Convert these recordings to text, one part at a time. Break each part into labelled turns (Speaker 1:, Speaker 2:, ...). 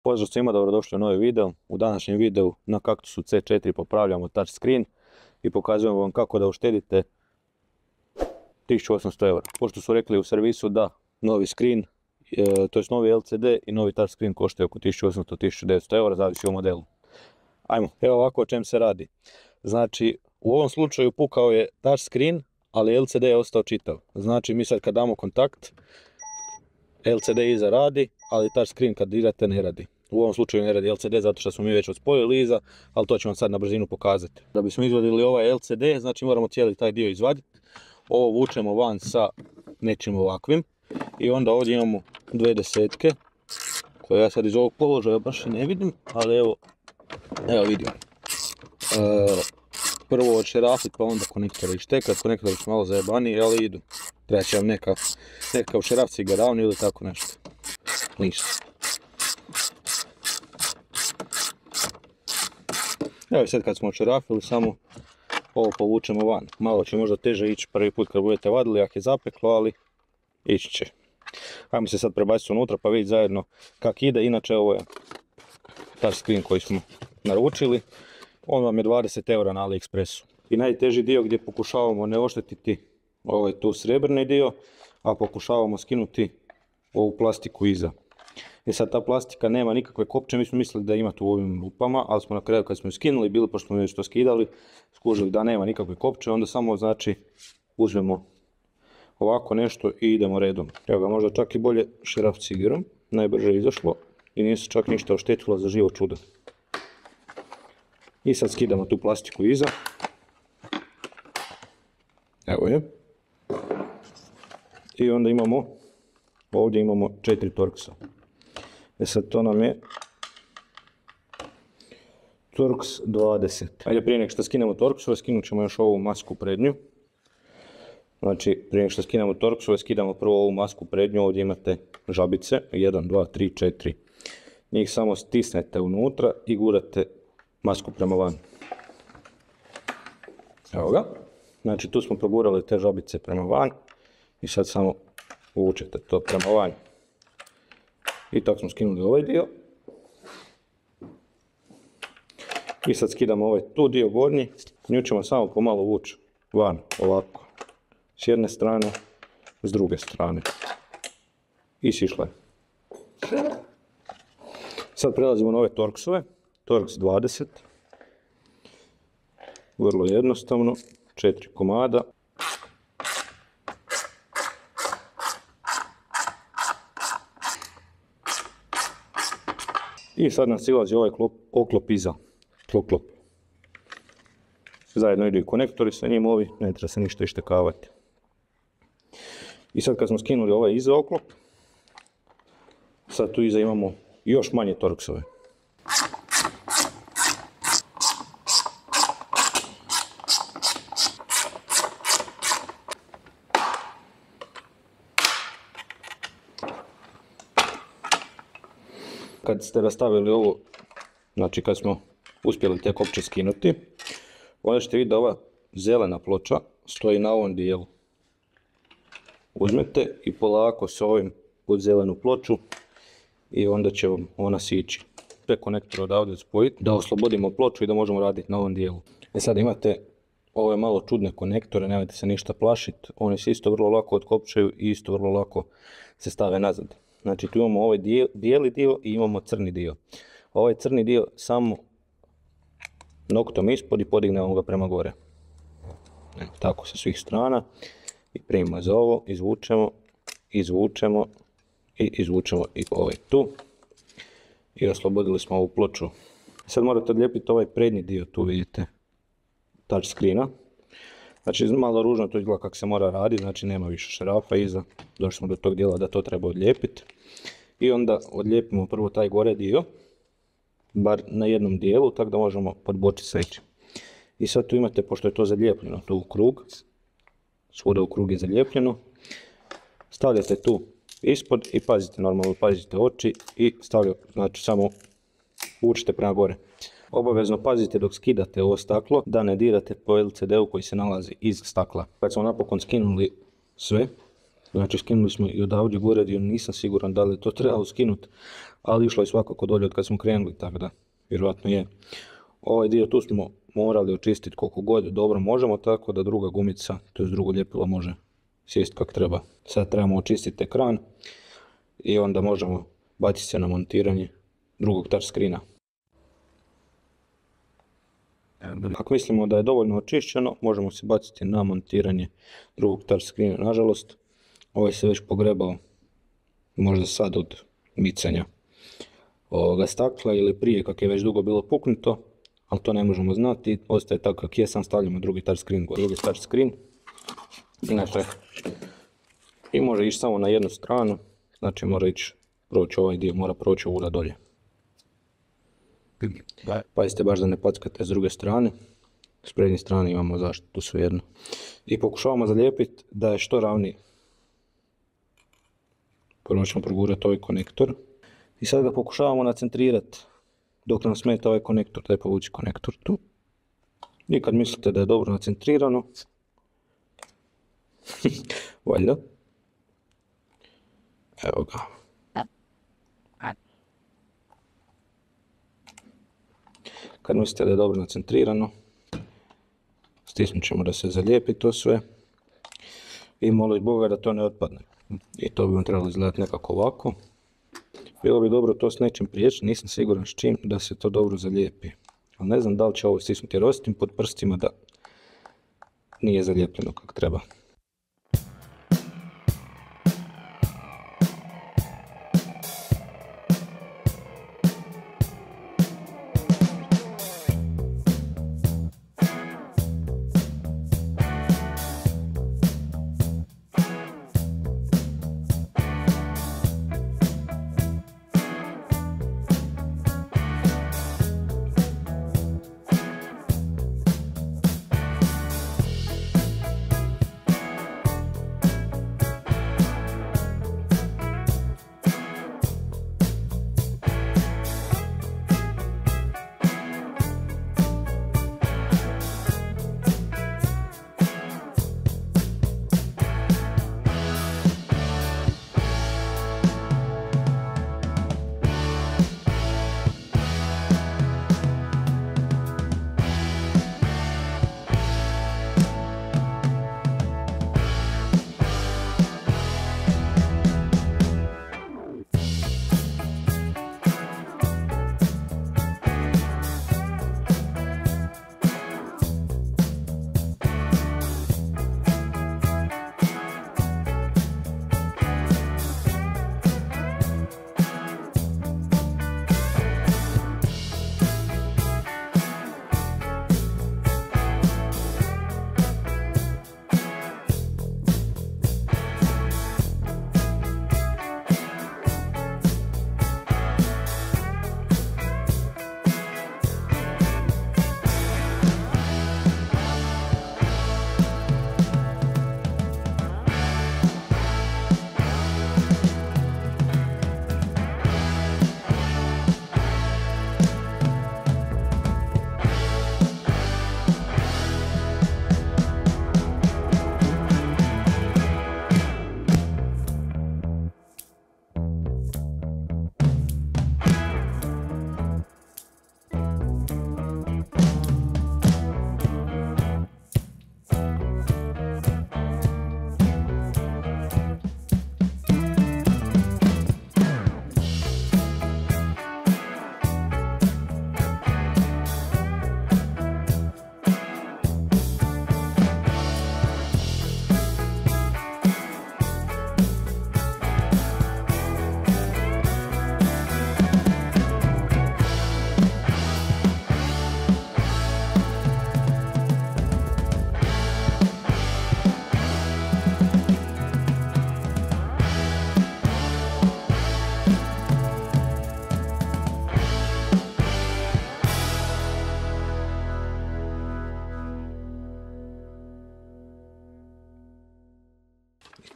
Speaker 1: Pozdrav svima, dobrodošli u novi video. U današnjem videu na Kaktusu C4 popravljamo touchscreen i pokazujemo vam kako da uštedite 1800 €. Pošto su rekli u servisu da novi screen, to je novi LCD i novi touchscreen koštaju oko 1800-1900 €, zavisi o modelu. Ajmo, evo ovako o čem se radi. Znači, u ovom slučaju pukao je touchscreen, ali LCD je ostao čitav. Znači, mi sad kad damo kontakt, LCD iza radi, ali touchscreen kad dirate ne radi. U ovom slučaju ne radi LCD zato što smo mi već odspojili iza, ali to ću vam sad na brzinu pokazati. Da bismo izvadili ovaj LCD, znači moramo cijeli taj dio izvaditi. Ovo vučemo van sa nečim ovakvim. I onda ovdje imamo dve desetke, koje ja sad iz ovog položaja baš ne vidim, ali evo vidim. Prvo odšerafit pa onda konektore ištekat, konektori su malo zajebaniji, ali idu. Treba će vam nekakav šeraf cigaravni ili tako nešto. Ništa. Evo sad kad smo odšerafili, samo ovo povučemo van. Malo će možda teže ići prvi put kad budete vadili, ako je zapeklo, ali ići će. Ajmo se sad prebaciti unutra pa vidjeti zajedno kak ide. Inače ovo je touchscreen koji smo naručili. On vam je 20 € na AliExpressu. I najteži dio gdje pokušavamo ne oštetiti ovaj tu srebrni dio, a pokušavamo skinuti ovu plastiku iza. I sad ta plastika nema nikakve kopče, mi smo mislili da ima tu u ovim lupama, ali smo na kraju kad smo ju skinuli, bili pošto smo već to skidali, skužili da nema nikakve kopče, onda samo znači uzmemo ovako nešto i idemo redom. Evo ga, možda čak i bolje šeraf cigirom, najbrže je izašlo i nije se čak ništa oštetilo za živo čudo. I sad skidamo tu plastiku iza. Evo je. I onda ovdje imamo 4 torksa. Sad to nam je Torx 20. Ajde, prije nego što skinemo torksove, skinut ćemo još ovu masku prednju. Znači, prije nego što skinemo torksove, skidamo prvo ovu masku prednju, ovdje imate žabice, 1, 2, 3, 4. Njih samo stisnete unutra i gurate masku prema van. Evo ga. Znači, tu smo progurali te žabice prema van i sad samo uvučete to prema van. I tako smo skinuli ovaj dio. I sad skidamo ovaj tu dio gornji. Nju ćemo samo pomalo vući van, ovako. S jedne strane, s druge strane. I sišla je. Sad prelazimo na ove torksove. Torx 20. Vrlo jednostavno. 4 komada. I sad nam silazi ovaj oklop iza. Klop. Zajedno idu i konektori sa njim ovi, ne treba se ništa ištekavati. I sad kad smo skinuli ovaj iza oklop, sad tu iza imamo još manje torksove. Kad ste rastavili ovo, znači kad smo uspjeli te kopče skinuti, onda ćete vidjeti da ova zelena ploča stoji na ovom dijelu. Uzmete i polako s ovim pod zelenu ploču i onda će vam ona sići. Sve konektore odavde spojiti da oslobodimo ploču i da možemo raditi na ovom dijelu. Sad imate ove malo čudne konektore, nemojte se ništa plašiti. Oni se isto vrlo lako otkopčaju i isto vrlo lako se stave nazad. Znači tu imamo ovaj bijeli dio i imamo crni dio. Ovaj crni dio samo noktom ispod i podignemo ga prema gore. Evo, tako sa svih strana. I primimo za ovo, izvučemo i ovaj tu. I oslobodili smo ovu ploču. Sad morate odlijepiti ovaj prednji dio, tu vidite touchscreena. Znači malo ružno to izgleda kako se mora raditi, znači nema više šerafa iza. Došli smo do tog dijela da to treba odlijepiti. I onda odlijepimo prvo taj gore dio, bar na jednom dijelu, tako da možemo podbočiti sveći. I sad tu imate, pošto je to zalijepljeno tu u krug, svuda u krug je zalijepljeno, stavljate tu ispod i pazite, normalno pazite oči i stavljate, znači samo vučite prema gore. Obavezno pazite dok skidate ovo staklo da ne dirate po LCD-u koji se nalazi iz stakla. Kad smo napokon skinuli sve, Znači skinuli smo i odavde gore dio, nisam siguran da li to trebalo skinuti, ali išlo je svakako dolje od kad smo krenuli, tako da vjerojatno je. Ovaj dio tu smo morali očistiti koliko god dobro možemo, tako da druga gumica, to je drugo ljepilo, može sjesti kako treba. Sad trebamo očistiti ekran i onda možemo baciti se na montiranje drugog touchscreena. Ako mislimo da je dovoljno očišćeno, možemo se baciti na montiranje drugog touchscreena. Nažalost, ovaj se već pogrebao, možda sad od micanja ovoga stakla ili prije kako je već dugo bilo puknuto, ali to ne možemo znati, ostaje tako kako je, sam stavljamo drugi touchscreen. Inače, i može ići samo na jednu stranu, znači mora ići, proći ovaj dio, mora proći ovuda dolje. Pazite baš da ne packate s druge strane, s prednje strane imamo zaštitu svejedno. I pokušavamo zalijepiti da je što ravniji. Prvo ćemo progurati ovaj konektor i sad ga pokušavamo nacentrirati dok nam smeta ovaj konektor, daj povući konektor tu. I kad mislite da je dobro nacentrirano, valjda, evo ga. Kad mislite da je dobro nacentrirano, stisnut ćemo da se zalijepi to sve i molit Boga da to ne otpadne. I to bi vam trebalo izgledati nekako ovako. Bilo bi dobro to s nečim prijeći, nisam siguran s čim, da se to dobro zalijepi. Ali ne znam da li će ovo stisnuti jer osjetim pod prstima da nije zalijepljeno kako treba.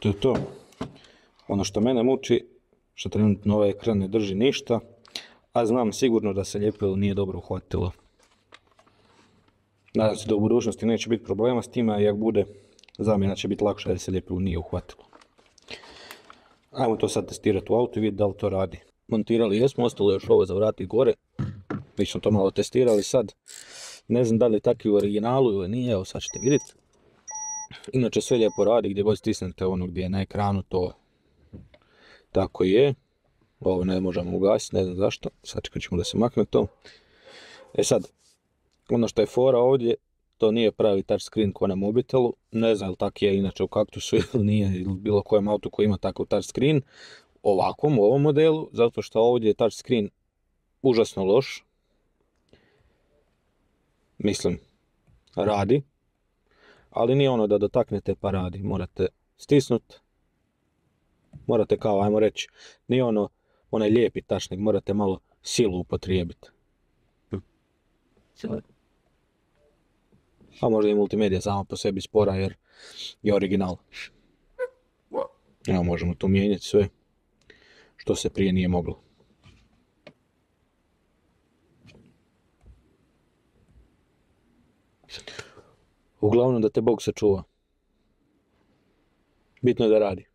Speaker 1: To je to. Ono što mene muči, što trenutno ovaj ekran ne drži ništa, a znam sigurno da se ljepilo nije dobro uhvatilo. Nadam se da u budućnosti neće biti problema s time, a jak bude zamjena će biti lakša da se ljepilo nije uhvatilo. Ajmo to sad testirati u autu i vidjeti da li to radi. Montirali jesmo, ostalo je još ovo za vratiti gore. Mi smo to malo testirali sad. Ne znam da li je takvi u originalu ili nije, evo sad ćete vidjeti. Inače sve lijepo radi, gdje god stisnete ono gdje je na ekranu to tako je. Ovo ne možemo ugasiti, ne znam zašto. Sačekat ćemo da se makne to. E sad, ono što je fora ovdje, to nije pravi touchscreen ko na mobitelu. Ne znam li tak je inače u Kaktusu ili nije, ili bilo kojem autu koji ima takav touchscreen. Ovakvom, u ovom modelu, zato što ovdje je touchscreen užasno loš. Mislim, radi. Ali nije ono da dotaknete pa radi. Morate stisnuti. Morate kao, ajmo reći, nije ono onaj lijepi touch, nego morate malo silu upotrijebiti. A možda i multimedija sama po sebi spora jer je original. Evo možemo tu mijenjati sve što se prije nije moglo. Uglavnom da te Bog sačuva. Bitno je da radi.